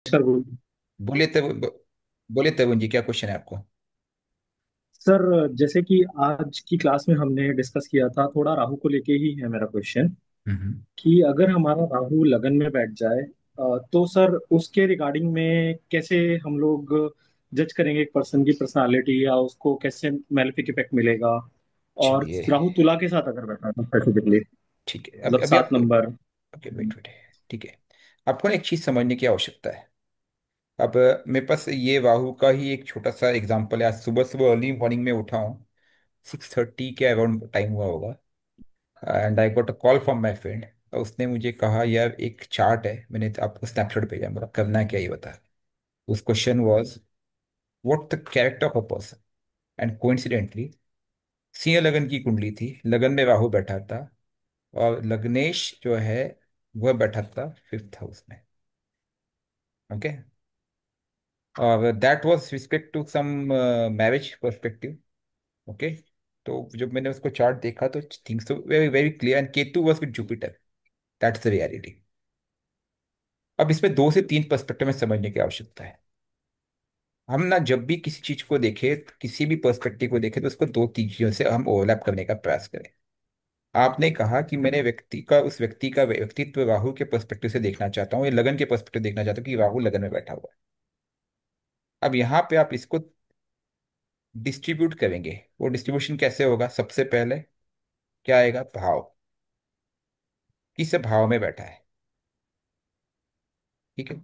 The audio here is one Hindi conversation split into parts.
नमस्कार गुरु। बोलिए तब। बोलिए तरुण जी, क्या क्वेश्चन है आपको? सर, जैसे कि आज की क्लास में हमने डिस्कस किया था, थोड़ा राहु को लेके ही है मेरा क्वेश्चन। हम्म। कि अगर हमारा राहु लगन में बैठ जाए, तो सर उसके रिगार्डिंग में कैसे हम लोग जज करेंगे एक पर्सन की पर्सनालिटी, या उसको कैसे मैलेफिक इफेक्ट मिलेगा। और चलिए। राहु तुला के साथ अगर बैठा था स्पेसिफिकली, ठीक है, अभी मतलब अभी आप। 7 नंबर। Okay, wait wait. ठीक है। आपको ना एक चीज़ समझने की आवश्यकता है। अब मेरे पास ये राहु का ही एक छोटा सा एग्जांपल है। आज सुबह सुबह अर्ली मॉर्निंग में उठा हूँ। 6:30 के अराउंड टाइम हुआ होगा। And I got a call from my friend. उसने मुझे कहा, यार एक चार्ट है, मैंने तो आपको स्नैपशॉट भेजा, मेरा करना है क्या ये बता। उस question was, what the character of a person. And coincidentally Singh लगन की कुंडली थी, लगन में राहु बैठा था। और लग्नेश जो है वह बैठा था 5th हाउस में। ओके। और that was respect to some marriage perspective. Okay. तो जब मैंने उसको चार्ट देखा तो थिंग्स तो very very clear, and Ketu was with Jupiter. That's the reality. अब इसमें 2 से 3 पर्सपेक्टिव में समझने की आवश्यकता है। हम ना जब भी किसी चीज को देखें, किसी भी पर्सपेक्टिव को देखें, तो उसको 2 3 चीजों से हम ओवरलैप करने का प्रयास करें। आपने कहा कि मैंने उस व्यक्ति का व्यक्तित्व राहु के पर्सपेक्टिव से देखना चाहता हूँ, या लगन के पर्सपेक्टिव देखना चाहता हूँ कि राहु लगन में बैठा हुआ है। अब यहाँ पे आप इसको डिस्ट्रीब्यूट करेंगे। वो डिस्ट्रीब्यूशन कैसे होगा? सबसे पहले क्या आएगा? भाव। किस भाव में बैठा है। ठीक है।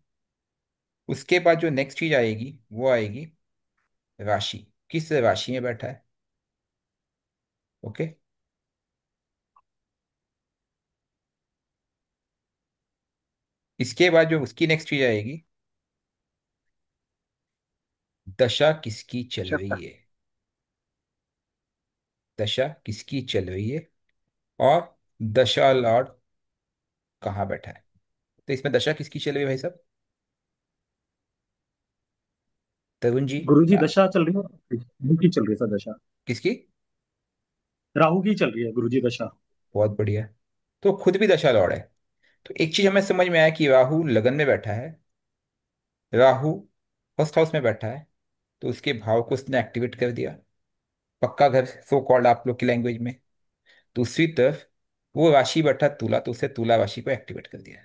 उसके बाद जो नेक्स्ट चीज आएगी वो आएगी राशि। किस राशि में बैठा है। ओके। इसके बाद जो उसकी नेक्स्ट चीज आएगी, दशा किसकी चल रही है। दशा किसकी चल रही है। और दशा लॉर्ड कहाँ बैठा है। तो इसमें दशा किसकी चल रही है भाई साहब? तरुण जी। गुरु जी, आ, दशा चल रही है, राहु की चल रही है सर दशा। किसकी? राहु की चल रही है गुरु जी दशा। बहुत बढ़िया। तो खुद भी दशा लॉर्ड है। तो एक चीज हमें समझ में आया कि राहु लगन में बैठा है। राहु 1st हाउस में बैठा है। तो उसके भाव को उसने एक्टिवेट कर दिया। पक्का घर सो कॉल्ड आप लोग की लैंग्वेज में। दूसरी तरफ वो राशि बैठा तुला, तो उससे तुला राशि को एक्टिवेट कर दिया।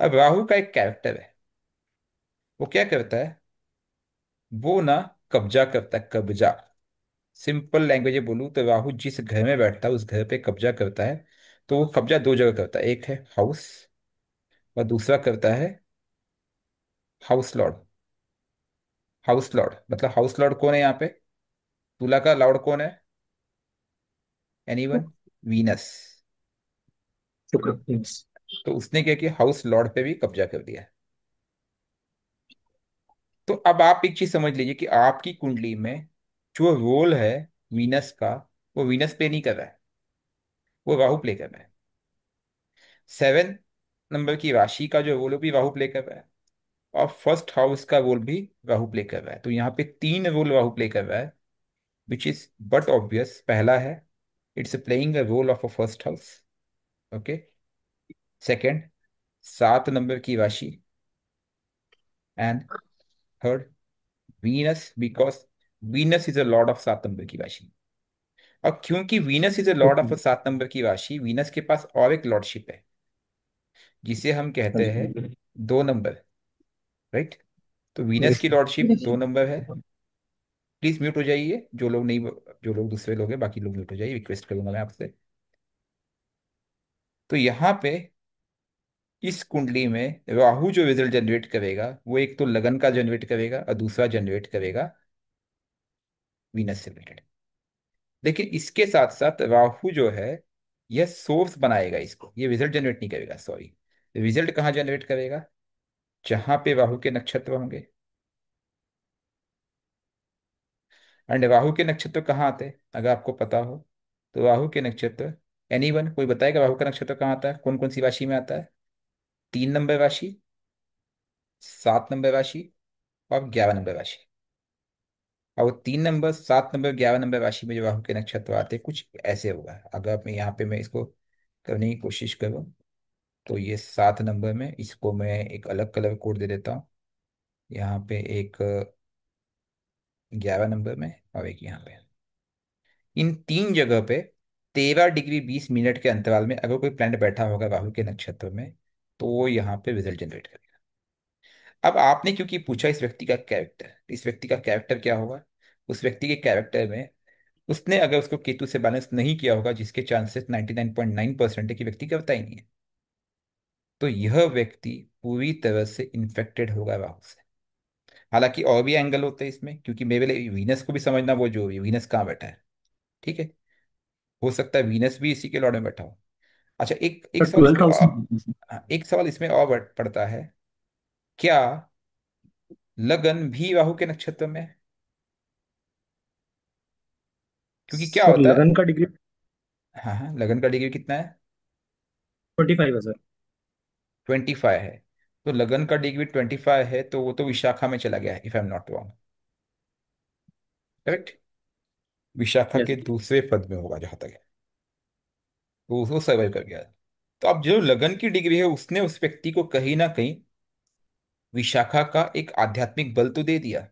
अब राहु का एक कैरेक्टर है। वो क्या करता है? वो ना कब्जा करता है, कब्जा। सिंपल लैंग्वेज में बोलूँ तो राहु जिस घर में बैठता है उस घर पे कब्जा करता है। तो वो कब्जा 2 जगह करता है, एक है हाउस और दूसरा करता है हाउस लॉर्ड। हाउस लॉर्ड मतलब हाउस लॉर्ड कौन है यहाँ पे? तुला का लॉर्ड कौन है? एनीवन? वीनस। शुक्र। Yes। तो उसने क्या किया, हाउस लॉर्ड पे भी कब्जा कर दिया। तो अब आप एक चीज समझ लीजिए कि आपकी कुंडली में जो रोल है वीनस का, वो वीनस प्ले नहीं कर रहा है, वो राहु प्ले कर रहा है। 7 नंबर की राशि का जो रोल है वो भी राहु प्ले कर रहा है। और 1st हाउस का रोल भी राहु प्ले कर रहा है। तो यहाँ पे 3 रोल राहु प्ले कर रहा है, विच इज बट ऑब्वियस। पहला है, it's playing a role of a 1st house. Okay. Second, 7 नंबर की राशि। And third, Venus, because Venus is a lord of 7 नंबर की राशि। और क्योंकि Venus is a lord okay. Of 7 नंबर की राशि, वीनस के पास और एक लॉर्डशिप है जिसे हम हाँ कहते हैं जी। 2 नंबर। राइट। तो वीनस की Yes। लॉर्डशिप 2 नंबर है। प्लीज म्यूट हो जाइए, जो लोग नहीं, जो लोग दूसरे लोग हैं, बाकी लोग म्यूट हो जाइए, रिक्वेस्ट करूंगा मैं आपसे। तो यहाँ पे इस कुंडली में राहु जो रिजल्ट जनरेट करेगा वो एक तो लगन का जनरेट करेगा और दूसरा जनरेट करेगा वीनस से रिलेटेड। लेकिन इसके साथ साथ राहु जो है यह सोर्स बनाएगा, इसको ये रिजल्ट जनरेट नहीं करेगा, सॉरी। रिजल्ट कहाँ जनरेट करेगा? जहां पे राहु के नक्षत्र होंगे। एंड राहु के नक्षत्र कहाँ आते हैं अगर आपको पता हो? तो राहु के नक्षत्र, एनीवन कोई बताएगा राहु का नक्षत्र कहाँ आता है, कौन कौन सी राशि में आता है? 3 नंबर राशि, 7 नंबर राशि और 11 नंबर राशि। और वो 3 नंबर, 7 नंबर, 11 नंबर राशि में जो राहु के नक्षत्र आते हैं कुछ ऐसे होगा। अगर मैं यहाँ पे मैं इसको करने की कोशिश करूँ, तो ये 7 नंबर में इसको मैं एक अलग कलर कोड दे देता हूँ। यहाँ पे एक 11 नंबर में, और एक यहाँ पे। इन तीन जगह पे 13 डिग्री 20 मिनट के अंतराल में अगर कोई प्लैनेट बैठा होगा राहु के नक्षत्र में, तो वो यहाँ पे रिजल्ट जनरेट करेगा। अब आपने क्योंकि पूछा इस व्यक्ति का कैरेक्टर, इस व्यक्ति का कैरेक्टर क्या होगा? उस व्यक्ति के कैरेक्टर में उसने अगर उसको केतु से बैलेंस नहीं किया होगा, जिसके चांसेस 99.9% है कि व्यक्ति करता ही नहीं है, तो यह व्यक्ति पूरी तरह से इन्फेक्टेड होगा राहु से। हालांकि और भी एंगल होते हैं इसमें, क्योंकि मेरे लिए वीनस को भी समझना, वो जो वीनस कहाँ बैठा है। ठीक है, हो सकता है वीनस भी इसी के लॉर्ड में बैठा हो। अच्छा, एक एक सर सवाल 12th इसमें हाउस और, में। हाँ, एक सवाल इसमें और पड़ता है, क्या लगन भी राहु के नक्षत्र में है? क्योंकि क्या सर होता है। लगन का डिग्री हाँ हाँ, लगन का डिग्री कितना है? 25 है सर। 25 है। तो लगन का डिग्री 25 है, तो वो तो विशाखा में चला गया है, if I am not wrong. Correct. Vishakha yes. के दूसरे पद में होगा जहां तक है, तो उसको सर्वाइव कर गया। तो अब जो लगन की डिग्री है, उसने उस व्यक्ति को कहीं ना कहीं विशाखा का एक आध्यात्मिक बल तो दे दिया।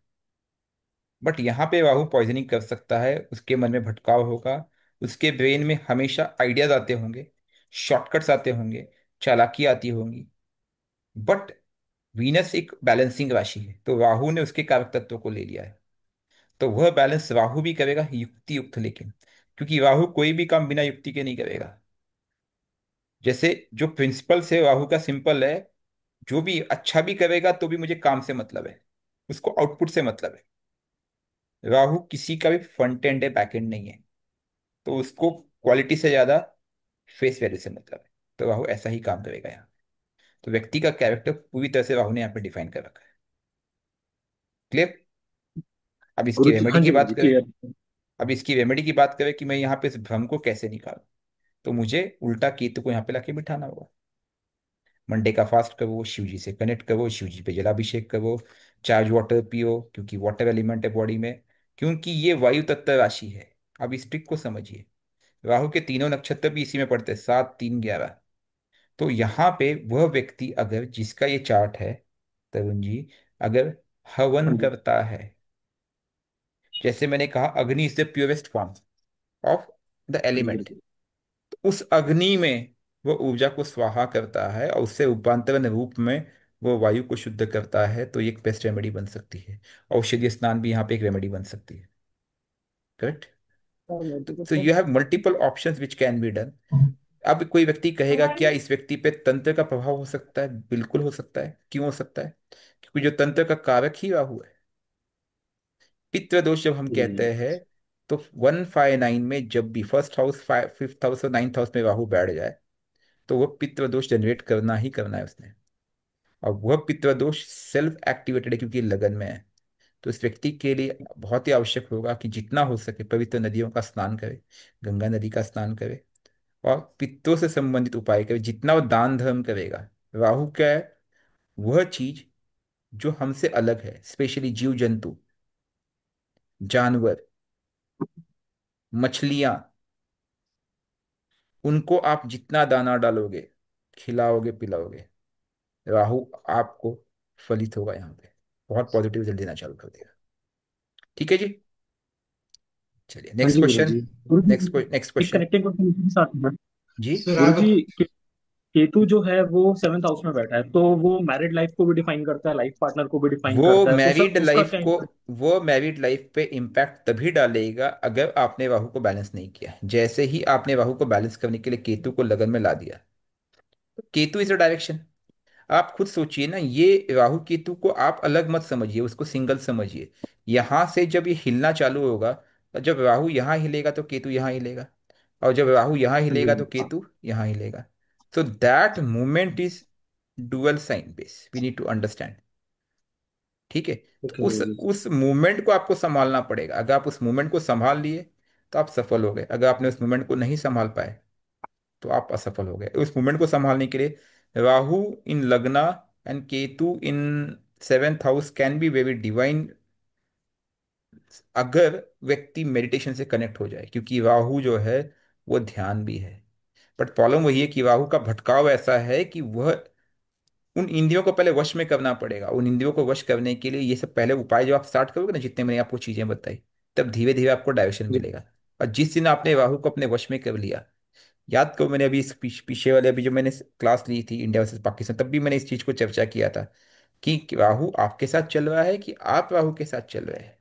बट यहाँ पे राहु पॉइजनिंग कर सकता है, उसके मन में भटकाव होगा, उसके ब्रेन में हमेशा आइडियाज आते होंगे, शॉर्टकट्स आते होंगे, चालाकी आती होंगी। बट वीनस एक बैलेंसिंग राशि है, तो राहु ने उसके कारक तत्वों को ले लिया है। तो वह बैलेंस राहु भी करेगा, युक्ति युक्त लेकिन, क्योंकि राहु कोई भी काम बिना युक्ति के नहीं करेगा। जैसे जो प्रिंसिपल से राहु का सिंपल है, जो भी अच्छा भी करेगा तो भी मुझे काम से मतलब है, उसको आउटपुट से मतलब है। राहु किसी का भी फ्रंट एंड है, बैक एंड नहीं है, तो उसको क्वालिटी से ज्यादा फेस वैल्यू से मतलब है। तो राहु ऐसा ही काम करेगा यहाँ। तो व्यक्ति का कैरेक्टर पूरी तरह से राहु ने यहाँ पे डिफाइन कर रखा है। क्लियर। अब इसकी गुरु जी, रेमेडी हाँ की जी गुरु बात जी करें। क्लियर। अब इसकी रेमेडी की बात करें कि मैं यहाँ पे इस भ्रम को कैसे निकालूं, तो मुझे उल्टा केतु को यहाँ पे लाके बिठाना होगा। मंडे का फास्ट करो, शिव जी से कनेक्ट करो, शिव जी पे जलाभिषेक करो, चार्ज वाटर पियो, क्योंकि वाटर एलिमेंट है बॉडी में, क्योंकि ये वायु तत्व राशि है। अब इस ट्रिक को समझिए। राहु के तीनों नक्षत्र भी इसी में पड़ते हैं, 7 3 11। तो यहाँ पे वह व्यक्ति अगर, जिसका ये चार्ट है तरुण जी, अगर हवन हाँ जी। करता है, जैसे मैंने कहा अग्नि is the purest form of the हाँ जी गुरु एलिमेंट, जी। उस अग्नि में वो ऊर्जा को स्वाहा करता है और उससे रूपांतरण रूप में वो वायु को शुद्ध करता है, तो ये एक बेस्ट रेमेडी बन सकती है। औषधीय स्नान भी यहाँ पे एक रेमेडी बन सकती है। करेक्ट। तो you have multiple options which can be done. अब कोई व्यक्ति कहेगा क्या इस व्यक्ति पे तंत्र का प्रभाव हो सकता है? बिल्कुल हो सकता है। क्यों हो सकता है? क्योंकि जो तंत्र का कारक ही राहु है। पितृ दोष जब हम कहते हैं, तो 159 में जब भी फर्स्ट हाउस, 5th हाउस और 9th हाउस में राहु बैठ जाए, तो वह पितृ दोष जनरेट करना ही करना है उसने। और वह पितृ दोष सेल्फ एक्टिवेटेड है क्योंकि लगन में है। तो इस व्यक्ति के लिए बहुत ही आवश्यक होगा कि जितना हो सके पवित्र नदियों का स्नान करे, गंगा नदी का स्नान करे, और पित्तों से संबंधित उपाय करे। जितना वो दान धर्म करेगा, राहु क्या है, वह चीज जो हमसे अलग है, स्पेशली जीव जंतु, जानवर, मछलियां, उनको आप जितना दाना डालोगे, खिलाओगे पिलाओगे, राहु आपको फलित होगा यहाँ पे, बहुत पॉजिटिव रिजल्ट देना चालू कर देगा। ठीक है जी। चलिए हाँ नेक्स्ट जी गुरु क्वेश्चन। जी। गुरु जी नेक्स्ट एक क्वेश्चन। कनेक्टिंग क्वेश्चन के साथ है। जी। सर गुरु आप जी केतु जो है वो 7th हाउस में बैठा है, तो वो मैरिड लाइफ को भी डिफाइन करता है, लाइफ पार्टनर को भी डिफाइन वो करता है, तो मैरिड सर उसका लाइफ क्या को impact? वो मैरिड लाइफ पे इम्पैक्ट तभी डालेगा अगर आपने राहु को बैलेंस नहीं किया। जैसे ही आपने राहु को बैलेंस करने के लिए केतु को लगन में ला दिया, तो केतु इज अ डायरेक्शन। आप खुद सोचिए ना, ये राहु केतु को आप अलग मत समझिए, उसको सिंगल समझिए। यहां से जब ये हिलना चालू होगा, तो जब राहु यहां हिलेगा तो केतु यहां हिलेगा, और जब राहु यहां हाँ जी हिलेगा तो हाँ केतु यहां हिलेगा। So that movement is dual sign base, we need to understand. ठीक है। जी। तो ओके उस गुरु जी। उस मूवमेंट को आपको संभालना पड़ेगा। अगर आप उस मूवमेंट को संभाल लिए, तो आप सफल हो गए। अगर आपने उस मूवमेंट को नहीं संभाल पाए, तो आप असफल हो गए। उस मूवमेंट को संभालने के लिए राहु इन लग्ना and Ketu in 7th house can be very divine, अगर व्यक्ति मेडिटेशन से कनेक्ट हो जाए, क्योंकि राहु जो है वो ध्यान भी है। बट प्रॉब्लम वही है कि राहु का भटकाव ऐसा है कि वह उन इंद्रियों को पहले वश में करना पड़ेगा। उन इंद्रियों को वश करने के लिए ये सब पहले उपाय जो आप स्टार्ट करोगे ना, जितने मैंने आपको चीजें बताई, तब धीरे धीरे आपको डायरेक्शन जी। मिलेगा। और जिस दिन आपने राहु को अपने वश में कर लिया, याद करो मैंने अभी इस पीछे वाले अभी जो मैंने क्लास ली थी इंडिया वर्सेस पाकिस्तान, तब भी मैंने इस चीज को चर्चा किया था कि राहु आपके साथ चल रहा है कि आप राहु के साथ चल रहे हैं।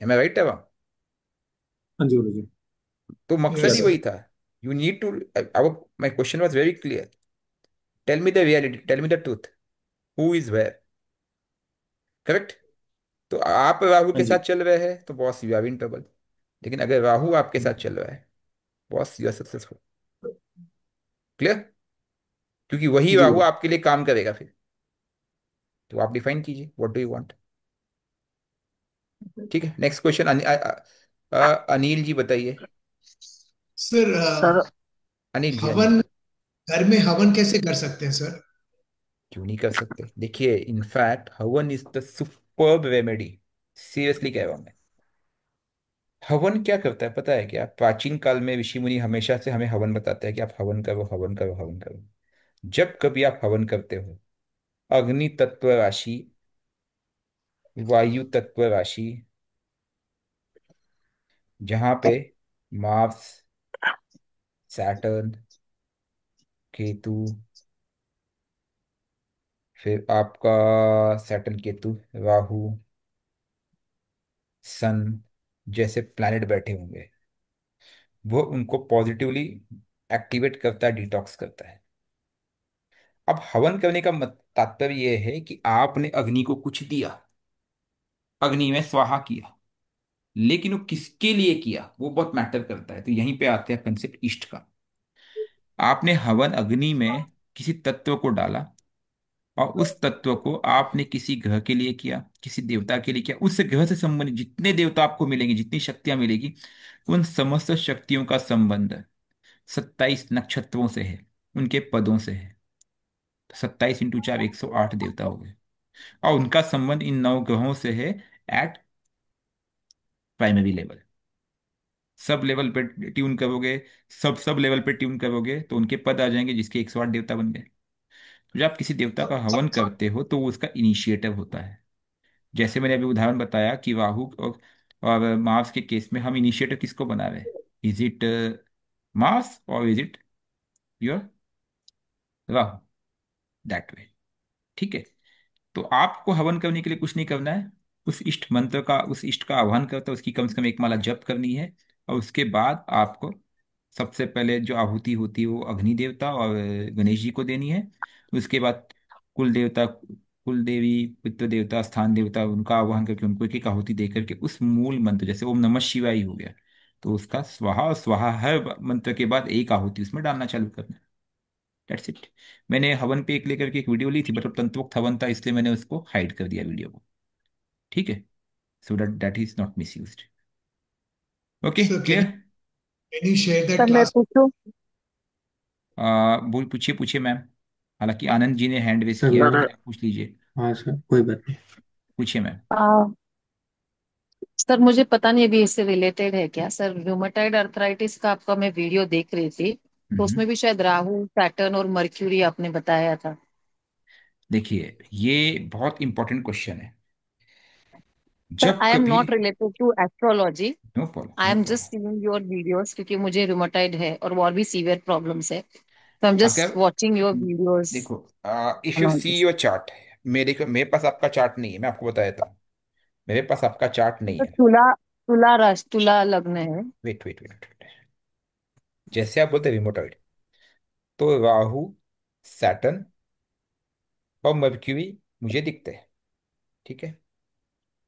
एम आई राइट है? हाँ जी गुरु जी। तो मकसद यस ही सर। वही था। You need to, my question was very clear, tell me the reality, tell me the truth, who is where, correct? तो आप राहु हाँ के साथ जी। चल रहे हैं तो boss you are in trouble. लेकिन अगर राहु आपके साथ हम्म। चल रहा है, boss you are successful. Clear? क्योंकि वही जी राहु गुरु। आपके लिए काम करेगा फिर। तो आप डिफाइन कीजिए व्हाट डू यू वांट। ठीक है, नेक्स्ट क्वेश्चन। अनिल जी बताइए। सर सर अनिल जी, अनिल हवन, जी। घर में हवन कैसे कर सकते हैं सर? क्यों नहीं कर सकते? देखिए, इनफैक्ट हवन is the superb remedy. Seriously कह रहा हूं मैं। हवन क्या करता है पता है क्या? प्राचीन काल में ऋषि मुनि हमेशा से हमें हवन बताते हैं कि आप हवन करो, हवन करो, हवन करो। जब कभी आप हवन करते हो, अग्नि तत्व राशि, वायु तत्व राशि, जहां पे मार्स, सैटर्न, केतु, फिर आपका सैटर्न, केतु, राहु, सन जैसे प्लैनेट बैठे होंगे, वो उनको पॉजिटिवली एक्टिवेट करता है, डिटॉक्स करता है। अब हवन करने का तात्पर्य यह है कि आपने अग्नि को कुछ दिया, अग्नि में स्वाहा किया, लेकिन वो किसके लिए किया वो बहुत मैटर करता है। तो यहीं पे आते हैं कंसेप्ट इष्ट का। आपने हवन अग्नि में किसी तत्व को डाला, और उस तत्व को आपने किसी ग्रह के लिए किया, किसी देवता के लिए किया। उस ग्रह से संबंधित जितने देवता आपको मिलेंगे, जितनी शक्तियां मिलेगी, उन समस्त शक्तियों का संबंध 27 नक्षत्रों से है, उनके पदों से है। 27 × 4 108 देवता हो गए। और उनका संबंध इन 9 ग्रहों से है eight primary level. Sub level पे ट्यून करोगे, सब सब लेवल पे ट्यून करोगे तो उनके पद आ जाएंगे, जिसके 108 देवता बन गए। तो जब आप किसी देवता का हवन करते हो तो वो उसका इनिशिएटिव होता है। जैसे मैंने अभी उदाहरण बताया कि राहु और मार्स के केस में हम इनिशिएटिव किसको बना रहे हैं? इज इट मार्स और is it your Rahu? That way. ठीक है। तो आपको हवन करने के लिए कुछ नहीं करना है। उस इष्ट मंत्र का, उस इष्ट का आह्वान करता है, उसकी कम से कम एक माला जप करनी है। और उसके बाद आपको सबसे पहले जो आहुति होती है वो अग्नि देवता और गणेश जी को देनी है। उसके बाद कुल देवता, कुल देवी, पितृ देवता, स्थान देवता, उनका आह्वान करके उनको एक एक आहुति दे करके उस मूल मंत्र, जैसे ओम नमः शिवाय ही हो गया, तो उसका स्वाहा और स्वाहा हर मंत्र के बाद एक आहुति उसमें डालना चालू करना है। That's it. मैंने हवन पे एक लेकर के एक वीडियो ली थी, बट वो तंत्रोक्त हवन था, इसलिए मैंने उसको हाइड कर दिया वीडियो को। ठीक है, so that that is not miss use. Okay, sir clear? Can you share that sir मैं क्लास? पूछूं? बोल, पूछिए पूछिए मैम। हालांकि आनंद जी ने हैंड रेस सर किया है, मैंने। लेकिन आप पूछ लीजिए। हाँ सर, कोई बात नहीं। पूछिए मैम। आ, सर मुझे पता नहीं अभी इससे रिलेटेड है क्या सर, रूमेटाइड अर्थराइटिस का आपका मैं वीडियो देख रही थी, तो हम्म। उसमें भी शायद राहु, सैटर्न और मर्क्यूरी आपने बताया था। देखिए, ये बहुत इंपॉर्टेंट क्वेश्चन है। सर जब आई एम कभी, not related to astrology, no problem, I no am problem. Just seeing your videos क्योंकि मुझे रूमेटाइड है और और भी सीवियर प्रॉब्लम्स है, तो आई एम अगर जस्ट वाचिंग योर वीडियोस देखो, if you on see this. Your chart, मेरे पास आपका चार्ट नहीं है, मैं आपको बता देता हूँ। मेरे पास आपका चार्ट नहीं तो है। तुला राशि, तुला लग्न है। Wait wait wait wait. जैसे आप बोलते रिमोटॉइड, तो राहु, सैटर्न और मर्क्यूरी मुझे दिखते हैं। ठीक है।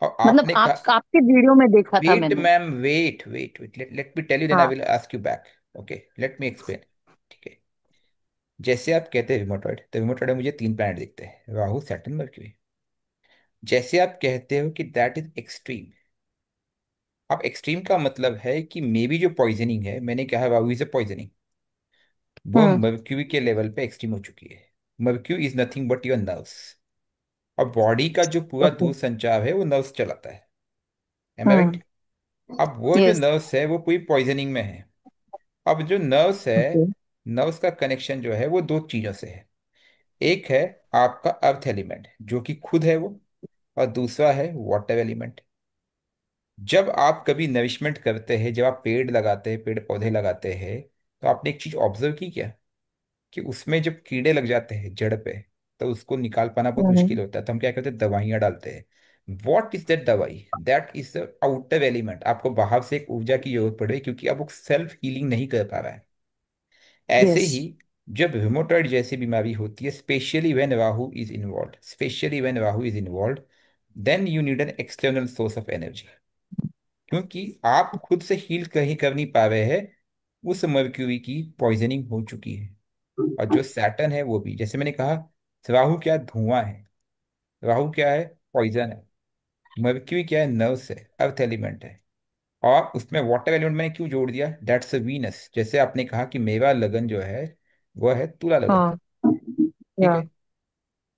और मतलब आपने आप कहा, आपके वीडियो में देखा था वेट मैंने। Ma'am, wait wait wait, let me tell you, then I हाँ। Will ask you back. Okay, let me explain. ठीक है। जैसे आप कहते हैं रिमोटॉइड, तो रिमोटॉइड में मुझे 3 प्लैनेट दिखते हैं, राहु, सैटर्न, मर्क्यूरी। जैसे आप कहते हो कि दैट इज एक्सट्रीम, अब एक्सट्रीम का मतलब है कि मे बी जो पॉइजनिंग है, मैंने कहा राहु इज ए पॉइजनिंग, वो हम्म। मर्क्यूरी के लेवल पे एक्सट्रीम हो चुकी है। Mercury is nothing but your nerves. और बॉडी का जो पूरा ओके। दूर संचार है वो नर्व्स चलाता है। एम आई राइट? हम्म। अब वो जो यस। नर्व्स है वो पूरी पॉइजनिंग में है। अब जो नर्व्स है, ओके। नर्व्स का कनेक्शन जो है वो 2 चीजों से है। एक है आपका अर्थ एलिमेंट जो कि खुद है वो, और दूसरा है वाटर एलिमेंट। जब आप कभी नरिशमेंट करते हैं, जब आप पेड़ लगाते हैं, पेड़ पौधे लगाते हैं, तो आपने एक चीज ऑब्जर्व की क्या, कि उसमें जब कीड़े लग जाते हैं जड़ पे, तो उसको निकाल पाना बहुत मुश्किल हम्म। होता है, तो हम क्या करते हैं, दवाइयाँ डालते हैं। वॉट इज दैट दवाई, that is the outer element. आपको बाहर से एक ऊर्जा की जरूरत पड़ रही है, क्योंकि अब वो सेल्फ हीलिंग नहीं कर पा रहा है। ऐसे यस। ही जब ह्यूमेटॉइड जैसी बीमारी होती है, specially when Rahu is involve, specially when Rahu is involve, then you need an external source of energy. क्योंकि आप खुद से हील कहीं कर नहीं पा रहे हैं, उस मर्क्यूरी की पॉइजनिंग हो चुकी है। और जो सैटर्न है वो भी, जैसे मैंने कहा, राहु क्या है, धुआं है। राहु क्या है, पॉइजन है। मर्क्यूरी क्या है, नर्व्स है, अर्थ एलिमेंट है। और उसमें वाटर एलिमेंट मैंने क्यों जोड़ दिया, दैट्स वीनस। जैसे आपने कहा कि मेरा लगन जो है वो है तुला लगन। हाँ। ठीक या। है।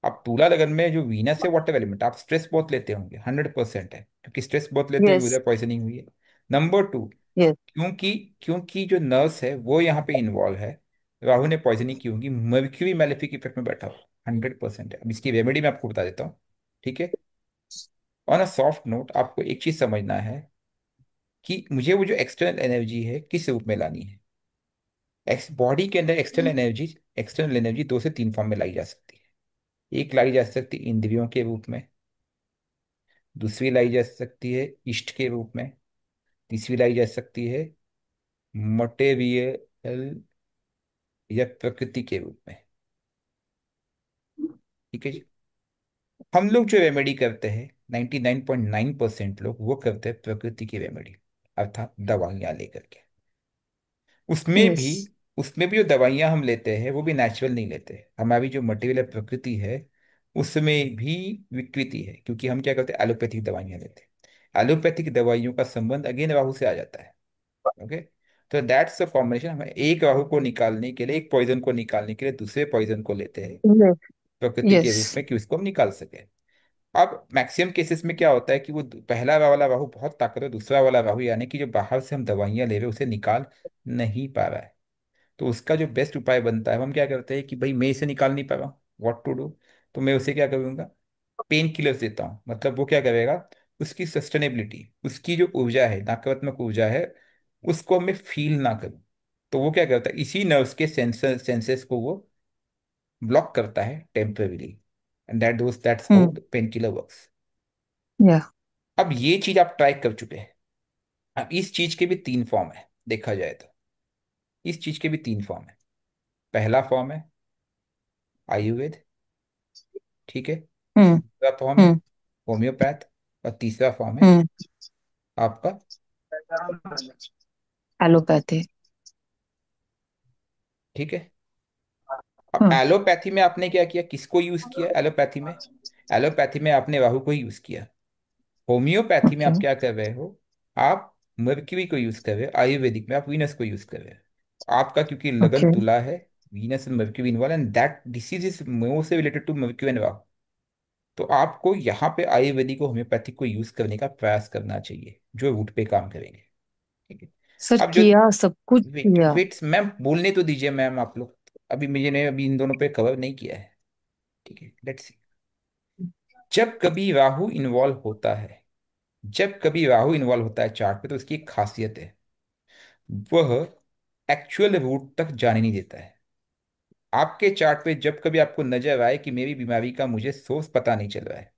अब तुला लगन में जो वीनस है, वाटर एलिमेंट, आप स्ट्रेस बहुत लेते होंगे, 100% है, क्योंकि स्ट्रेस बहुत लेते हुए यस। उधर पॉइजनिंग हुई है। Number 2, yes. क्योंकि क्योंकि जो नर्व्स है वो यहाँ पे इन्वॉल्व है, राहु ने पॉइजनिंग की होगी, मर्क्यूरी मैलेफिक इफेक्ट में बैठा हो, 100% है। अब इसकी रेमेडी मैं आपको बता देता हूँ। ठीक है। ऑन अ सॉफ्ट नोट, आपको एक चीज समझना है कि मुझे वो जो एक्सटर्नल एनर्जी है किस रूप में लानी है। बॉडी के अंदर एक्सटर्नल एनर्जी दो से तीन फॉर्म में लाई जा सकती है। एक लाई जा सकती है इंद्रियों के रूप में, दूसरी लाई जा सकती है इष्ट के रूप में, तीसरी लाई जा सकती है मटेरियल या प्रकृति के रूप में। ठीक है जी। हम लोग जो रेमेडी करते हैं, 99.9% लोग वो करते हैं प्रकृति की रेमेडी, अर्थात दवाइयाँ लेकर के। उसमें यस। भी उसमें भी जो दवाइयाँ हम लेते हैं वो भी नेचुरल नहीं लेते। हमारी जो मटेरियल है, प्रकृति है, उसमें भी विकृति है, क्योंकि हम क्या करते हैं, एलोपैथिक दवाइयाँ लेते हैं। एलोपैथिक दवाइयों का संबंध अगेन राहु से आ जाता है। ओके। तो दैट्स द कॉम्बिनेशन। हम एक राहु को निकालने के लिए, एक पॉइजन को निकालने के लिए दूसरे पॉइजन को लेते हैं यस। प्रकृति के यस। रूप में, कि उसको हम निकाल सके। अब मैक्सिमम केसेस में क्या होता है कि वो पहला वाला राहु बहुत ताकतवर, दूसरा वाला राहु यानी कि जो बाहर से हम दवाइयाँ ले रहे हैं उसे निकाल नहीं पा रहा है। तो उसका जो बेस्ट उपाय बनता है, हम क्या करते हैं कि भाई मैं इसे निकाल नहीं पा रहा हूँ, व्हाट टू डू। तो मैं उसे क्या करूँगा, पेन किलर्स देता हूँ। मतलब वो क्या करेगा, उसकी सस्टेनेबिलिटी, उसकी जो ऊर्जा है, नकारात्मक ऊर्जा है, उसको मैं फील ना करूँ। तो वो क्या करता है, इसी नर्व्स के सेंसेस को वो ब्लॉक करता है temporarily, and that's how hmm. Pain killer works. या। अब ये चीज आप ट्राई कर चुके हैं। अब इस चीज के भी तीन फॉर्म है, देखा जाए तो इस चीज के भी तीन फॉर्म है। पहला फॉर्म है आयुर्वेद। ठीक है। हम्म। दूसरा फॉर्म है हम्म। होम्योपैथ। और तीसरा फॉर्म है हम्म। आपका, एलोपैथी। ठीक है। अब हाँ। एलोपैथी में आपने क्या किया, किसको यूज किया एलोपैथी में, एलोपैथी में आपने राहु को ही यूज किया। होम्योपैथी में ओके। आप क्या कर रहे हो, आप मर्क्यूरी को यूज कर रहे हो। आयुर्वेदिक में आप वीनस को यूज कर रहे हो। आपका क्योंकि लगन ओके। तुला है, Venus and Mercury involve, and that disease is more से related to Mercury and Rahu. तो आपको यहाँ पे आयुर्वेदिक और होम्योपैथिक को यूज करने का प्रयास करना चाहिए, जो रूट पे काम करेंगे। ठीक है। सर अब जो, किया, सब कुछ वेट किया। वेट मैम बोलने तो दीजिए मैम, आप लोग अभी मुझे ने अभी इन दोनों पे कवर नहीं किया है। ठीक है, लेट्स सी। जब कभी राहु इन्वॉल्व होता है, जब कभी राहु इन्वॉल्व होता है चार्ट पे, तो उसकी एक खासियत है, वह एक्चुअल रूट तक जाने नहीं देता है। आपके चार्ट पे जब कभी आपको नजर आए कि मेरी बीमारी का मुझे सोर्स पता नहीं चल रहा है,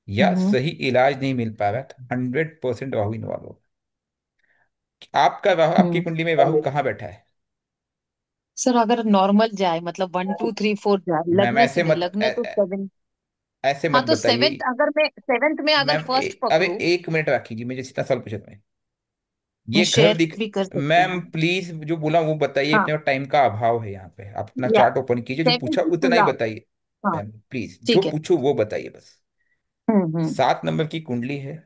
या हम्म। सही इलाज नहीं मिल पा रहा है, तो 100% राहु इन्वॉल्व होगा। आपका राहु, आपकी हम्म। कुंडली में राहु कहाँ बैठा है। सर अगर नॉर्मल जाए, मतलब 1 2 3 4 जाए, मैम लगने से ऐसे नहीं, मत लगने तो 7। ऐसे मत हाँ तो बताइए। 7th, अगर मैं 7th में अगर मैम फर्स्ट अबे पकड़ू। 1 मिनट रखिए, मुझे सीधा सवाल पूछे मैं। मैं ये घर शेयर दिख, भी कर सकती मैम हूँ। प्लीज जो बोला वो बताइए, हाँ। अपने टाइम का अभाव है यहाँ पे, आप अपना या। चार्ट ओपन कीजिए, जो पूछा 7th उतना ही तुला। बताइए। हाँ। मैम प्लीज जो ठीक है। पूछो वो बताइए बस। हम्म। 7 नंबर की कुंडली है,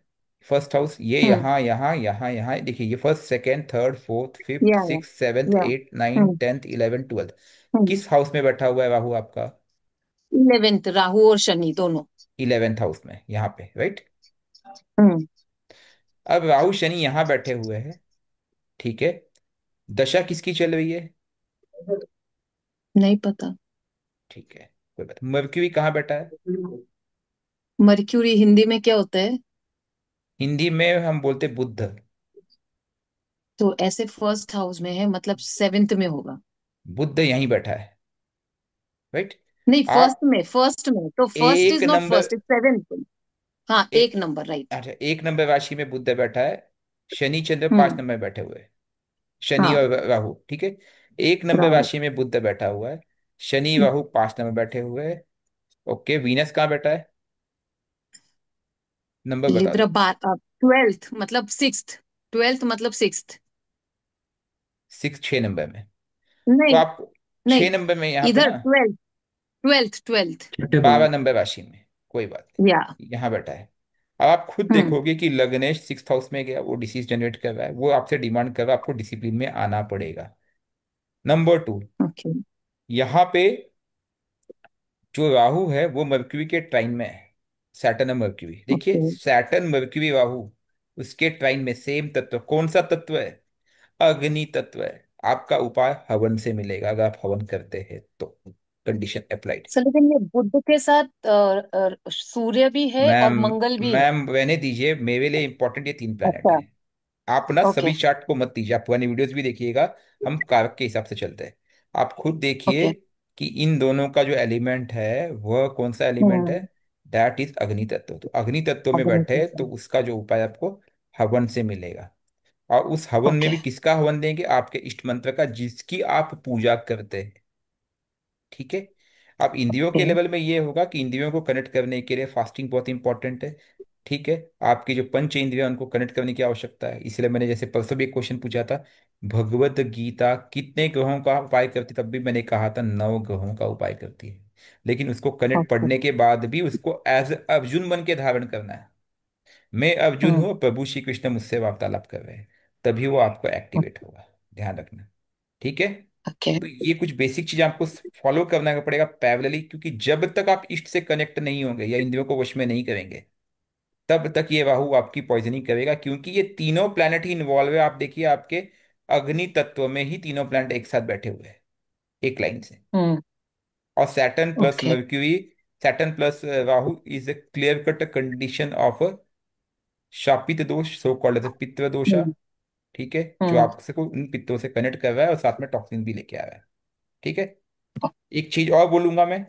फर्स्ट हाउस, ये हम्म। यहाँ यहाँ यहाँ यहाँ देखिए, ये first second third fourth fifth या। सिक्स सेवेंथ या। एट नाइन हम्म। 10th 11th 12th। हम्म। किस हाउस में बैठा हुआ है राहु आपका, 11th, राहु और शनि दोनों। 11th हाउस में यहाँ पे, राइट। हम्म। अब राहु शनि यहाँ बैठे हुए हैं। ठीक है। दशा किसकी चल रही है, नहीं पता। ठीक है, कोई बात, मर्क्यूरी कहाँ बैठा है? मर्क्यूरी हिंदी में क्या होता है? हिंदी में हम बोलते बुध। तो ऐसे फर्स्ट हाउस में है, मतलब सेवेंथ में होगा। बुध यहीं बैठा है, राइट। नहीं, फर्स्ट आप में, फर्स्ट में तो फर्स्ट एक is not number first, is seventh. हाँ, ए, एक नंबर, राइट। अच्छा, एक नंबर राशि में बुध बैठा है। शनि चंद्र पांच हम्म। नंबर में बैठे हुए हैं। शनि हाँ, और राहु, ठीक है। एक नंबर राहुल। राशि में बुध बैठा हुआ है। शनि राहु पांच नंबर बैठे हुए हैं। ओके, वीनस कहाँ बैठा है? नंबर बता लिब्रा दो। बार, ट्वेल्थ मतलब सिक्स्थ। ट्वेल्थ मतलब सिक्स्थ। सिक्स, 6 नंबर में। तो नहीं, आप नहीं, 6 नंबर में यहाँ पे इधर ना, ट्वेल्थ, ट्वेल्थ, ट्वेल्थ। छठे भाव। 12 नंबर राशि में, कोई बात या। नहीं, यहाँ बैठा है। अब आप खुद हम्म। देखोगे कि लग्नेश 6th हाउस में गया, वो डिसीज जनरेट कर रहा है, वो आपसे डिमांड कर रहा है, आपको डिसिप्लिन में आना पड़ेगा। Number 2, okay. यहाँ पे जो राहु है वो मर्क्यूरी के ट्राइन में है। सैटर्न और मर्क्यूरी, देखिए, ओके। सैटर्न मर्क्यूरी राहु, उसके ट्राइन में सेम तत्व, कौन सा तत्व है? अग्नि तत्व है। आपका उपाय हवन से मिलेगा, अगर आप हवन करते हैं तो। Condition applied. सर लेकिन ये बुध के साथ सूर्य भी है मैम, और मंगल भी है। मैम रहने दीजिए, मेरे लिए इंपॉर्टेंट ये 3 प्लैनेट अच्छा। हैं। आप ना ओके। सभी चार्ट को मत दीजिए, आप पुरानी वीडियोस भी देखिएगा। हम कारक के हिसाब से चलते हैं। आप खुद देखिए ओके। कि इन दोनों का जो एलिमेंट है वह कौन सा एलिमेंट है। हम्म। दैट इज अग्नि तत्व। तो अग्नि तत्व में अग्नि बैठे तो तत्व। उसका जो उपाय आपको हवन से मिलेगा। और उस हवन में ओके। भी किसका हवन देंगे? आपके इष्ट मंत्र का, जिसकी आप पूजा करते हैं, ठीक है। अब इंद्रियों ओके। के लेवल में ये होगा कि इंद्रियों को कनेक्ट करने के लिए फास्टिंग बहुत इंपॉर्टेंट है, ठीक है। आपकी जो पंच इंद्रियां, उनको कनेक्ट करने की आवश्यकता है, इसलिए मैंने जैसे परसों भी एक क्वेश्चन पूछा था, भगवत गीता कितने ग्रहों का उपाय करती, तब भी मैंने कहा था 9 ग्रहों का उपाय करती है। लेकिन उसको कनेक्ट ओके। पढ़ने के बाद भी उसको एज अर्जुन बन के धारण करना है। मैं अर्जुन हम्म। हूँ, प्रभु श्री कृष्ण मुझसे वार्तालाप कर रहे हैं, तभी वो आपको एक्टिवेट होगा। ध्यान रखना, ठीक है। ओके। तो ये कुछ बेसिक चीज आपको फॉलो करना पड़ेगा पैरेलली, क्योंकि जब तक आप इष्ट से कनेक्ट नहीं होंगे या इंद्रियों को वश में नहीं करेंगे, तब तक ये राहु आपकी पॉइजनिंग करेगा, क्योंकि ये तीनों प्लैनेट ही इन्वॉल्व है। आप देखिए, आपके अग्नि तत्व में ही तीनों प्लैनेट एक साथ बैठे हुए हैं, एक लाइन से। हम्म। और Saturn plus okay. Mercury, Saturn plus Rahu is a clear cut condition of शापित दोष, सो कॉल्ड एज पितृ दोषा, हम्म। ठीक है, जो हम्म। आपसे को उन पित्तों से कनेक्ट कर रहा है और साथ में टॉक्सिन भी लेके आ रहा है, ठीक है। एक चीज और बोलूंगा मैं,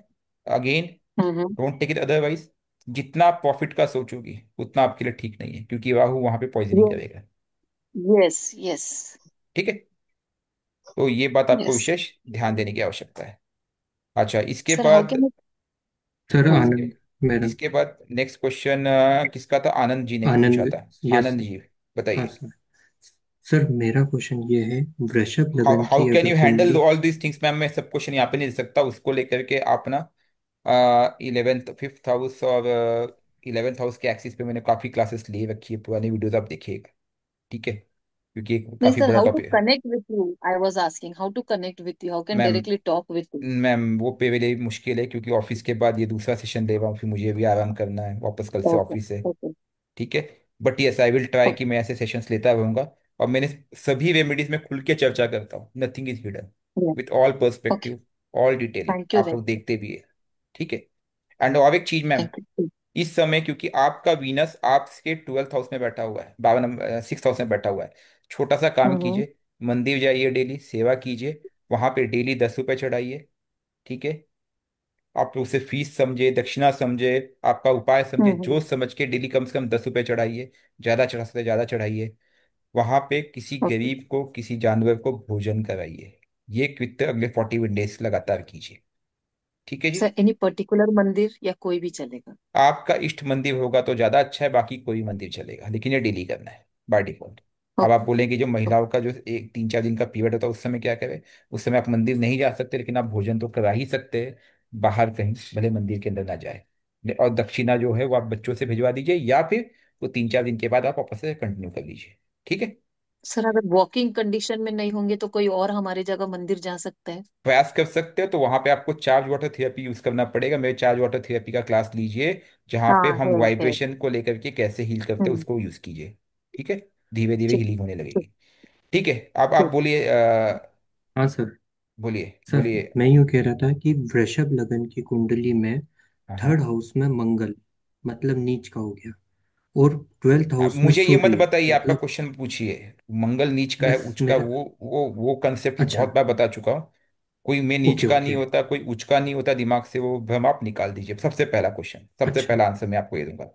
again, hmm. Don't take it otherwise. जितना आप प्रॉफिट का सोचोगी उतना आपके लिए ठीक नहीं है, क्योंकि राहु वहां पे पॉइजनिंग करेगा, यस, यस। ठीक है। तो ये बात आपको यस। विशेष ध्यान देने की आवश्यकता है। अच्छा, इसके सर हाउ बाद, कैन। सर हाँ। इसके आनंद मेरा। इसके बाद नेक्स्ट क्वेश्चन किसका था? आनंद जी ने पूछा आनंद। था। यस आनंद सर। जी, हाँ बताइए। सर। सर मेरा क्वेश्चन ये है, वृषभ हाउ लगन हाउ की कैन अगर यू कोई handle all these things? Ma'am, मैं सब क्वेश्चन यहाँ पे नहीं दे सकता, उसको लेकर के आप ना 11th 5th हाउस और 11th हाउस के एक्सिस पे मैंने काफ़ी क्लासेस लिए रखी है, पुरानी वीडियोस आप देखिएगा, ठीक है, क्योंकि एक नहीं काफ़ी सर, बड़ा हाउ टू टॉपिक है। Connect with you, I was asking how to connect with you, how can ma'am, directly talk with you. वो पे मेरे लिए मुश्किल है, क्योंकि ऑफिस के बाद ये दूसरा सेशन ले रहा हूँ, फिर मुझे भी आराम करना है, वापस कल से ओके। ऑफिस है, ओके। ठीक है। But yes, I will try कि ओके। मैं ऐसे सेशंस लेता रहूंगा। और मैंने सभी रेमेडीज में खुल के चर्चा करता हूँ, nothing is hidden, with all okay. Perspective, all detailing, thank you आप वेरी लोग मच। देखते भी है, ठीक है। एंड और एक चीज मैम, थैंक यू। इस समय क्योंकि आपका वीनस आपके 12th हाउस में बैठा हुआ है, 12 नंबर 6th हाउस में बैठा हुआ है, छोटा सा काम हम्म। कीजिए, मंदिर जाइए, डेली सेवा कीजिए, वहां पे डेली 10 रुपए चढ़ाइए, ठीक है। आप उसे फीस समझे, दक्षिणा समझे, आपका उपाय समझे, हम्म। जो समझ के डेली कम से कम 10 रुपए चढ़ाइए, ज्यादा चढ़ा सकते ज्यादा चढ़ाइए। वहां पे किसी ओके। गरीब को, किसी जानवर को भोजन कराइए। ये कृत्य अगले 41 डेज लगातार कीजिए, ठीक है जी। सर एनी पर्टिकुलर मंदिर या कोई भी चलेगा? आपका इष्ट मंदिर होगा तो ज्यादा अच्छा है, बाकी कोई मंदिर चलेगा, लेकिन ये डेली करना है बाय डिफॉल्ट। अब आप ओके। बोलेंगे जो महिलाओं का जो एक 3 4 दिन का पीरियड होता है, उस समय क्या करें? उस समय आप मंदिर नहीं जा सकते, लेकिन आप भोजन तो करा ही सकते हैं, बाहर कहीं, भले मंदिर के अंदर ना जाए। और दक्षिणा जो है वो आप बच्चों से भिजवा दीजिए, या फिर वो 3 4 दिन के बाद आप वापस से कंटिन्यू कर लीजिए, ठीक है। सर अगर वॉकिंग कंडीशन में नहीं होंगे तो कोई और हमारी जगह मंदिर जा सकता है? प्रयास कर सकते हो तो वहां पे आपको चार्ज वाटर थेरेपी यूज करना पड़ेगा, मेरे चार्ज वाटर थेरेपी का क्लास लीजिए, जहाँ पे हाँ, हम है। वाइब्रेशन को लेकर के कैसे हील करते हैं हम्म। उसको यूज कीजिए, ठीक है। धीरे धीरे ठीक। हीलिंग होने ठीक। लगेगी, ठीक है। अब आप ठीक। बोलिए, हाँ सर। बोलिए सर, बोलिए। मैं यूं कह रहा था कि वृषभ लगन की कुंडली में हाँ थर्ड हाँ। हाउस में मंगल मतलब नीच का हो गया, और ट्वेल्थ अब हाउस में मुझे ये मत सूर्य बताइए, आपका मतलब। क्वेश्चन पूछिए। मंगल नीच का है बस उच का, मेरा। वो कंसेप्ट अच्छा। बहुत बार बता चुका हूँ। कोई मैं नीच ओके का नहीं ओके। होता, कोई उच का नहीं होता, दिमाग से वो भ्रम आप निकाल दीजिए। सबसे पहला क्वेश्चन, सबसे अच्छा। पहला आंसर मैं आपको ये दूंगा।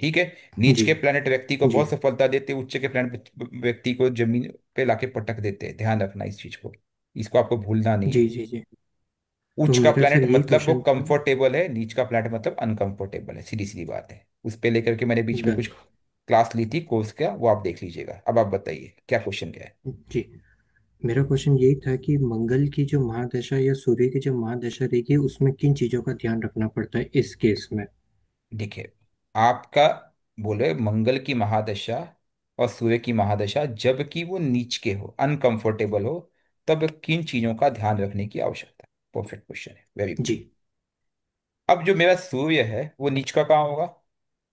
ठीक है। नीच जी के प्लेनेट व्यक्ति को जी। बहुत सफलता देते, उच्च के प्लेनेट व्यक्ति को जमीन पे लाके पटक देते हैं। ध्यान रखना इस चीज को, इसको आपको भूलना नहीं जी है। जी जी। तो उच्च का मेरा सर प्लेनेट यही मतलब वो क्वेश्चन था। कंफर्टेबल है, नीच का प्लेनेट मतलब अनकंफर्टेबल है। सीधी सीधी बात है। उस पे लेकर के मैंने बीच में डन। कुछ क्लास ली थी कोर्स का, वो आप देख लीजिएगा। अब आप बताइए क्या क्वेश्चन क्या है। जी, मेरा क्वेश्चन यही था कि मंगल की जो महादशा या सूर्य की जो महादशा रहेगी उसमें किन चीजों का ध्यान रखना पड़ता है इस केस में। देखिए, आपका बोले मंगल की महादशा और सूर्य की महादशा जबकि वो नीच के हो, अनकंफर्टेबल हो, तब किन चीजों का ध्यान रखने की आवश्यकता है। परफेक्ट क्वेश्चन है, वेरी गुड। जी। अब जो मेरा सूर्य है वो नीच का कहाँ होगा?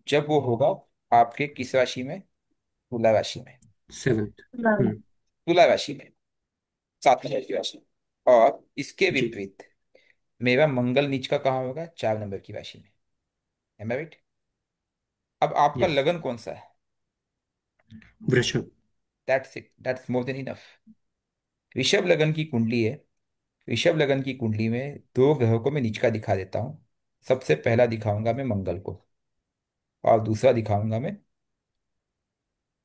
जब वो होगा आपके किस राशि में? तुला राशि में। सेवेंथ। हम्म। तुला राशि में, 7 नंबर की राशि। और इसके जी। विपरीत मेरा मंगल नीच का कहाँ होगा? 4 नंबर की राशि में। एम आई राइट? अब आपका यस। लगन कौन सा है? वृषभ। That's it, that's more than enough. Rishabh लगन की कुंडली है। ऋषभ लगन की कुंडली में दो ग्रहों को मैं नीच का दिखा देता हूँ। सबसे पहला दिखाऊंगा मैं मंगल को, और दूसरा दिखाऊंगा मैं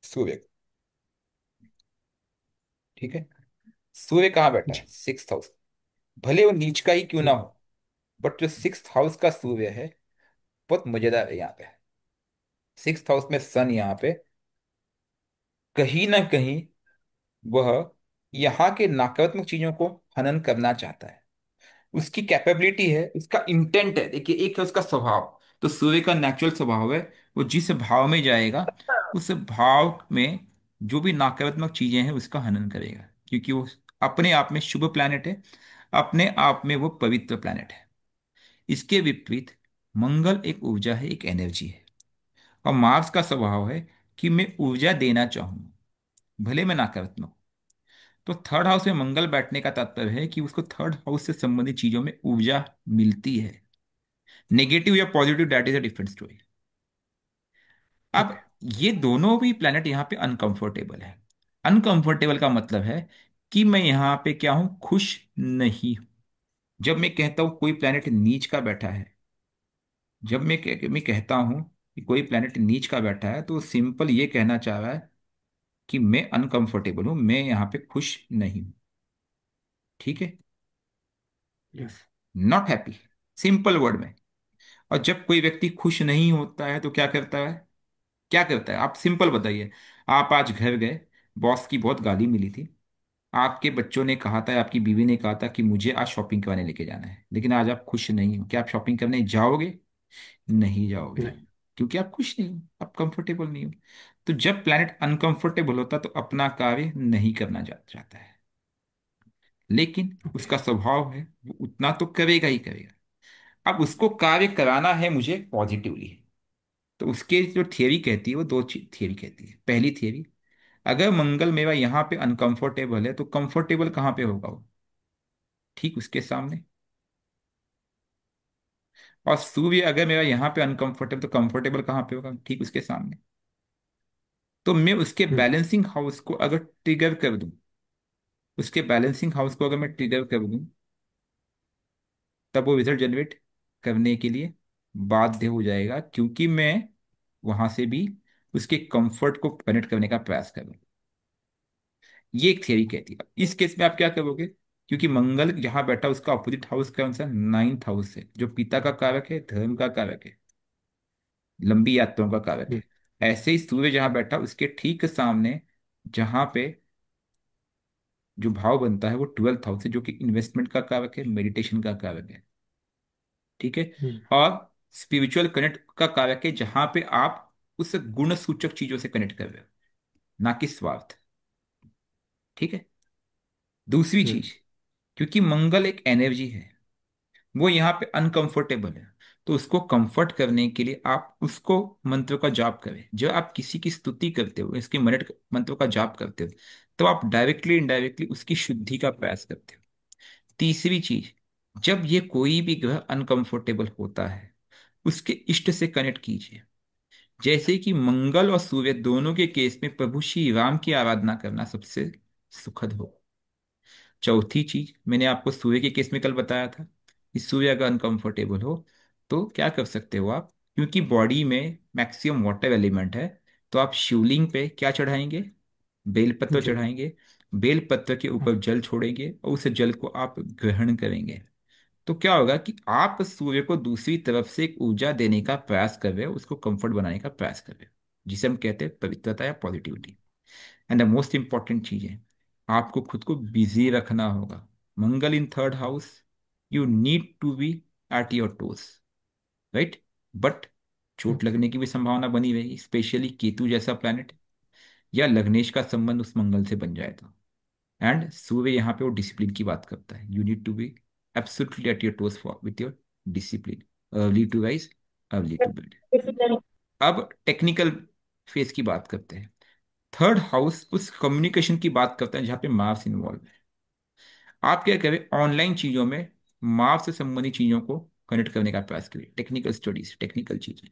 सूर्य को। ठीक है। सूर्य कहाँ बैठा है? जी। 6th house. भले वो नीच का ही क्यों ना हम्म। हो, बट जो 6th हाउस का सूर्य है बहुत मजेदार है यहाँ पे। 6th हाउस में सन यहाँ पे कहीं ना कहीं वह यहाँ के नकारात्मक चीजों को हनन करना चाहता है। उसकी कैपेबिलिटी है, उसका इंटेंट है। देखिए, एक है उसका स्वभाव। तो सूर्य का नेचुरल स्वभाव है, वो जिस भाव में जाएगा उस भाव में जो भी नकारात्मक चीजें हैं उसका हनन करेगा, क्योंकि वो अपने आप में शुभ प्लैनेट है, अपने आप में वो पवित्र प्लैनेट है। इसके विपरीत मंगल एक ऊर्जा है, एक एनर्जी है। और मार्स का स्वभाव है कि मैं ऊर्जा देना चाहूंगा, भले मैं नकारात्मक हूं। तो थर्ड हाउस में मंगल बैठने का तात्पर्य है कि उसको थर्ड हाउस से संबंधित चीजों में ऊर्जा मिलती है। नेगेटिव या positive, that is a different story. अब ओके। ये दोनों भी प्लैनेट यहाँ पे अनकंफर्टेबल है। अनकंफर्टेबल का मतलब है कि मैं यहाँ पे क्या हूं? खुश नहीं हूं। जब मैं कहता हूं कोई प्लैनेट नीच का बैठा है, जब मैं कहता हूं कि कोई प्लैनेट नीच का बैठा है, तो सिंपल ये कहना चाह रहा है कि मैं अनकंफर्टेबल हूं, मैं यहाँ पे खुश नहीं हूं। ठीक है। Yes. Not happy, simple word में। और जब कोई व्यक्ति खुश नहीं होता है तो क्या करता है? क्या करता है आप सिंपल बताइए। आप आज घर गए, बॉस की बहुत गाली मिली थी, आपके बच्चों ने कहा था, आपकी बीवी ने कहा था कि मुझे आज शॉपिंग करने लेके जाना है, लेकिन आज आप खुश नहीं हो, क्या आप शॉपिंग करने जाओगे? नहीं जाओगे, नहीं। क्योंकि आप खुश नहीं हो, आप कंफर्टेबल नहीं हो। तो जब प्लैनेट अनकंफर्टेबल होता तो अपना कार्य नहीं करना चाहता है, लेकिन ओके। उसका स्वभाव है वो उतना तो करेगा ही करेगा। अब उसको कार्य कराना है मुझे पॉजिटिवली। तो उसके जो थियरी कहती है वो दो थियरी कहती है। पहली थियरी, अगर मंगल मेरा यहाँ पे अनकंफर्टेबल है तो कंफर्टेबल कहाँ पे होगा वो? ठीक उसके सामने। और सूर्य अगर मेरा यहाँ पे अनकंफर्टेबल, तो कंफर्टेबल कहाँ पे होगा? ठीक उसके सामने। तो मैं उसके हम्म। बैलेंसिंग हाउस को अगर ट्रिगर कर दूं, उसके बैलेंसिंग हाउस को अगर मैं ट्रिगर कर दूं, तब वो रिजल्ट जनरेट करने के लिए बाध्य हो जाएगा, क्योंकि मैं वहां से भी उसके कंफर्ट को कनेक्ट करने का प्रयास करूँ। ये एक थियरी कहती है। इस केस में आप क्या करोगे? क्योंकि मंगल जहां बैठा उसका अपोजिट हाउस कौन सा? 9th हाउस है, जो पिता का कारक है, धर्म का कारक है, लंबी यात्राओं का कारक हम्म। है। ऐसे ही सूर्य जहां बैठा उसके ठीक सामने, जहां पे जो भाव बनता है वो 12th हाउस है, जो कि इन्वेस्टमेंट का कारक है, मेडिटेशन का कारक है। ठीक है। हम्म। और स्पिरिचुअल कनेक्ट का कारक है, जहां पे आप उस गुण सूचक चीजों से कनेक्ट कर रहे हो, ना कि स्वार्थ। ठीक है। दूसरी हम्म। चीज, क्योंकि मंगल एक एनर्जी है, वो यहाँ पे अनकंफर्टेबल है, तो उसको कंफर्ट करने के लिए आप उसको मंत्र का जाप करें। जब आप किसी की स्तुति करते हो, इसके मंत्र का जाप करते हो, तो आप डायरेक्टली इनडायरेक्टली उसकी शुद्धि का प्रयास करते हो। तीसरी चीज, जब ये कोई भी ग्रह अनकंफर्टेबल होता है उसके इष्ट से कनेक्ट कीजिए। जैसे कि मंगल और सूर्य दोनों के केस में प्रभु श्री राम की आराधना करना सबसे सुखद हो। चौथी चीज, मैंने आपको सूर्य के केस में कल बताया था कि सूर्य अगर अनकंफर्टेबल हो तो क्या कर सकते हो आप, क्योंकि बॉडी में मैक्सिमम वाटर एलिमेंट है, तो आप शिवलिंग पे क्या चढ़ाएंगे, बेलपत्र जी। चढ़ाएंगे। बेलपत्र के ऊपर जल छोड़ेंगे और उस जल को आप ग्रहण करेंगे। तो क्या होगा कि आप सूर्य को दूसरी तरफ से एक ऊर्जा देने का प्रयास कर रहे हो, उसको कंफर्ट बनाने का प्रयास कर रहे हो, जिसे हम कहते हैं पवित्रता या positivity. And the most important चीज है, आपको खुद को बिजी रखना होगा। Mangal in third house, you need to be at your toes, right. But चोट लगने की भी संभावना बनी रहेगी, स्पेशली केतु जैसा प्लैनेट, या लग्नेश का संबंध उस मंगल से बन जाए तो। एंड सूर्य यहाँ पे वो डिसिप्लिन की बात करता है, you need to be absolutely at your toes for with your discipline, early to rise early to bed. अब टेक्निकल फेज की बात करते हैं। थर्ड हाउस उस कम्युनिकेशन की बात करता है जहाँ पे मार्स इन्वॉल्व है। आप क्या करें, ऑनलाइन चीजों में मार्स से संबंधित चीजों को कनेक्ट करने का प्रयास करिए, टेक्निकल स्टडीज, टेक्निकल चीजें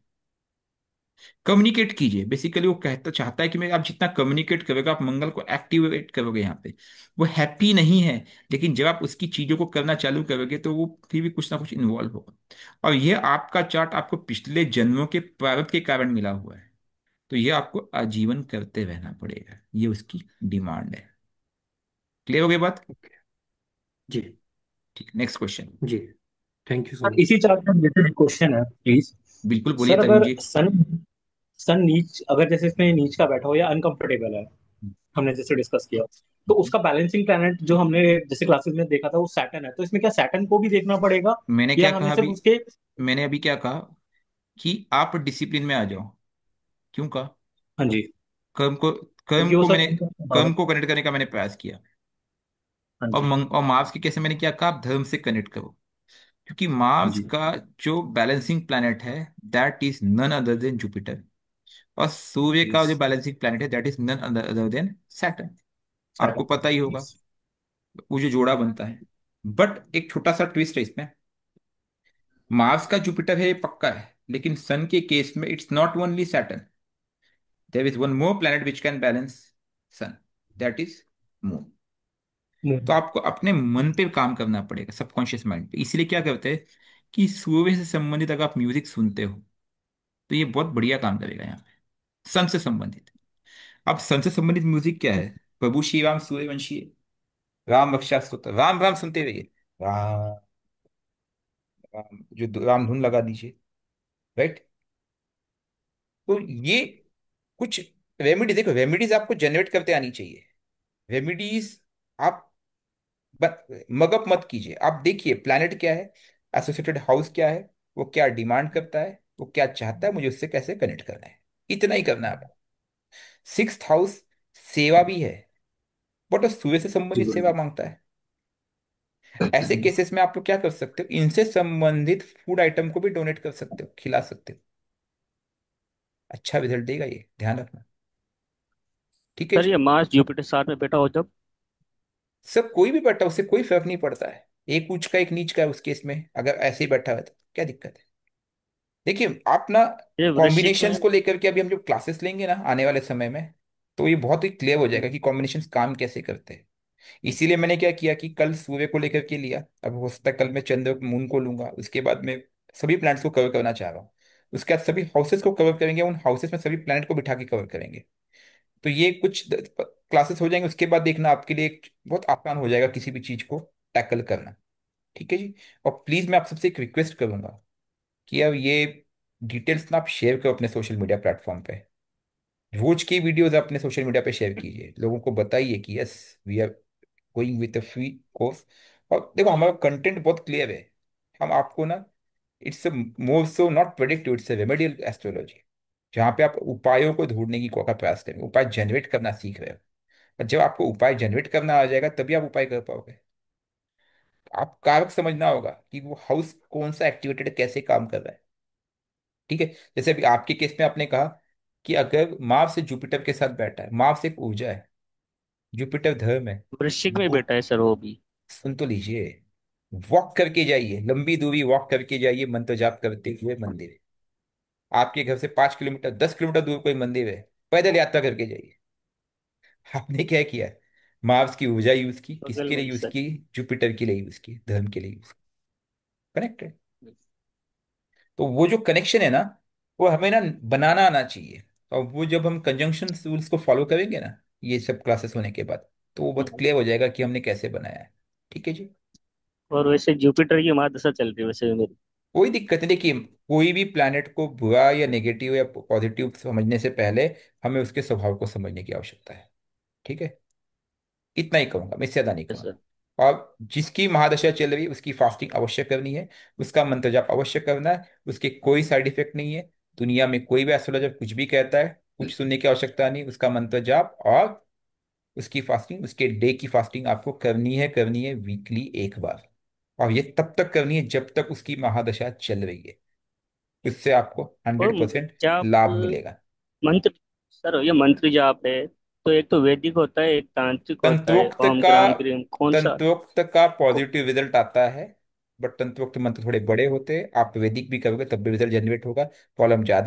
कम्युनिकेट कीजिए। बेसिकली वो कहता चाहता है कि मैं, आप जितना कम्युनिकेट करोगे, आप मंगल को एक्टिवेट करोगे यहाँ पे। वो हैप्पी नहीं है, लेकिन जब आप उसकी चीजों को करना चालू करोगे तो वो फिर भी कुछ ना कुछ इन्वॉल्व होगा। और ये आपका चार्ट आपको पिछले जन्मों के प्रारब्ध के कारण मिला हुआ है, तो ये आपको आजीवन करते रहना पड़ेगा, ये उसकी डिमांड है। क्लियर हो गई बात? ओके। जी। ठीक, नेक्स्ट क्वेश्चन। जी। Thank you so sir much. इसी चार्ट का रिलेटेड क्वेश्चन है प्लीज। बिल्कुल बोलिए सर तरुण अगर जी। सन सन नीच, अगर जैसे इसमें नीच का बैठा हो या अनकंफर्टेबल है, हमने जैसे डिस्कस किया, तो उसका बैलेंसिंग प्लैनेट जो हमने जैसे क्लासेस में देखा था वो सैटर्न है, तो इसमें क्या सैटर्न को भी देखना पड़ेगा मैंने क्या या हमें कहा सिर्फ अभी? उसके? मैंने अभी क्या कहा कि आप डिसिप्लिन में आ जाओ। क्यों कहा? हाँ जी। कर्म को, कर्म क्योंकि वो को सर, मैंने, हाँ। कर्म को कनेक्ट करने का मैंने प्रयास किया। हाँ और जी। और मार्स की कैसे मैंने क्या कहा, आप धर्म से कनेक्ट करो। क्योंकि हाँ मार्स जी। का जो बैलेंसिंग प्लैनेट है that is none other than Jupiter, और सूर्य का यस। जो बैलेंसिंग प्लैनेट है that is none other than Saturn. आपको सैटर्न। पता ही होगा यस। वो जो जोड़ा बनता है। बट एक छोटा सा ट्विस्ट है इसमें, मार्स का जुपिटर है ये पक्का है, लेकिन सन के केस में it's not only Saturn, there is one more planet which can balance sun, that is moon. तो आपको अपने मन पे काम करना पड़ेगा, सबकॉन्शियस माइंड पे। इसलिए क्या करते हैं कि सूर्य से संबंधित अगर आप म्यूजिक सुनते हो तो ये बहुत बढ़िया काम करेगा यहाँ पे, सन से संबंधित। अब सन से संबंधित म्यूजिक क्या है? प्रभु श्री राम सूर्यवंशी है, राम रक्षा स्तोत्र, राम राम सुनते रहिए, राम राम, जो राम धुन लगा दीजिए, राइट। तो ये कुछ रेमेडी, देखो रेमेडीज आपको जनरेट करते आनी चाहिए। रेमेडीज आप मगअप मत कीजिए, आप देखिए प्लैनेट क्या है, एसोसिएटेड हाउस क्या है, वो क्या डिमांड करता है, वो क्या चाहता है, मुझे उससे कैसे कनेक्ट करना है, इतना ही करना है आपको। सिक्स्थ हाउस सेवा भी है, बट वो सूर्य से जी संबंधित सेवा बिल्कुल। मांगता है। ऐसे केसेस में आप लोग क्या कर सकते हो, इनसे संबंधित फूड आइटम को भी डोनेट कर सकते हो, खिला सकते हो। अच्छा रिजल्ट देगा ये, ध्यान रखना। ठीक है सर जी। ये मार्स जुपिटर साथ में बैठा हो जब? सब कोई भी बैठा, उससे कोई फर्क नहीं पड़ता है। एक ऊंच का एक नीच का है उस केस में, अगर ऐसे ही बैठा है तो क्या दिक्कत है? देखिए आप ना, ये वृश्चिक में। कॉम्बिनेशंस को लेकर के अभी हम जो क्लासेस लेंगे ना आने वाले समय में, तो ये बहुत ही क्लियर हो जाएगा कि कॉम्बिनेशंस काम कैसे करते हैं। इसीलिए मैंने क्या किया कि कल सूर्य को लेकर के लिया, अब हो सकता है कल मैं चंद्र मून को लूंगा, उसके बाद मैं सभी प्लैनेट्स को कवर करना चाह रहा हूँ। उसके बाद सभी हाउसेस को कवर करेंगे, उन हाउसेस में सभी प्लैनेट को बिठा के कवर करेंगे। तो ये कुछ क्लासेस हो जाएंगे, उसके बाद देखना आपके लिए बहुत आसान हो जाएगा किसी भी चीज को टैकल करना। ठीक है जी। और प्लीज मैं आप सबसे एक रिक्वेस्ट करूंगा कि अब ये डिटेल्स ना आप शेयर करो अपने सोशल मीडिया प्लेटफॉर्म पे। रोज की वीडियोस अपने सोशल मीडिया पे शेयर कीजिए, लोगों को बताइए कि yes we are going with a free course. और देखो हमारा कंटेंट बहुत क्लियर है, हम आपको ना, it's more so not predictive, it's remedial astrology, जहाँ पे आप उपायों को ढूंढने की का प्रयास करेंगे, उपाय जनरेट करना सीख रहे हो। और जब आपको उपाय जनरेट करना आ जाएगा तभी आप उपाय कर पाओगे। आप कारक समझना होगा कि वो हाउस कौन सा एक्टिवेटेड कैसे काम कर रहा है। ठीक है। जैसे अभी आपके केस में आपने कहा कि अगर मार्स से जुपिटर के साथ बैठा है, मार्स एक ऊर्जा है, जुपिटर धर्म है। वृश्चिक में वो बैठा है सर वो भी। सुन तो लीजिए, वॉक करके जाइए, लंबी दूरी वॉक करके जाइए मंत्र जाप करते हुए मंदिर। आपके घर से 5 किलोमीटर 10 किलोमीटर दूर कोई मंदिर है, पैदल यात्रा करके जाइए। आपने क्या किया? मार्स की ऊर्जा यूज की, बगल किसके में लिए ही यूज सर। की? जुपिटर के लिए यूज की, धर्म के लिए यूज, कनेक्टेड। तो वो जो कनेक्शन है ना, वो हमें ना बनाना आना चाहिए। और वो जब हम कंजंक्शन रूल्स को फॉलो करेंगे ना, ये सब क्लासेस होने के बाद, तो वो बहुत हम्म। क्लियर हो जाएगा कि हमने कैसे बनाया है। ठीक है जी। और वैसे जुपिटर की महादशा चल रही है वैसे भी मेरी। कोई दिक्कत नहीं। देखिए, कोई भी प्लैनेट को बुरा या नेगेटिव या पॉजिटिव समझने से पहले हमें उसके स्वभाव को समझने की आवश्यकता है। ठीक है, इतना ही कहूंगा, मैं इससे ज्यादा नहीं यस सर। कहूंगा। और जिसकी महादशा चल रही है उसकी फास्टिंग अवश्य करनी है, उसका मंत्र जाप अवश्य करना है। उसके कोई साइड इफेक्ट नहीं है। दुनिया में कोई भी एस्ट्रोलॉजर कुछ भी कहता है, कुछ सुनने की आवश्यकता नहीं। उसका मंत्र जाप और उसकी फास्टिंग, उसके डे की फास्टिंग आपको करनी है वीकली एक बार। और ये तब तक करनी है जब तक उसकी महादशा चल रही है। उससे आपको और 100% जाप लाभ मिलेगा। मंत्र, सर ये मंत्र जाप है तो एक तो वैदिक होता है, एक तांत्रिक होता है, तंत्रोक्त ओम का ग्राम ग्रीम कौन सा? तंत्रोक्त का पॉजिटिव रिजल्ट आता है। बट तंत्रोक्त मंत्र थोड़े बड़े होते हैं, आप वैदिक भी करोगे तब भी रिजल्ट जनरेट होगा। प्रॉब्लम ज्यादा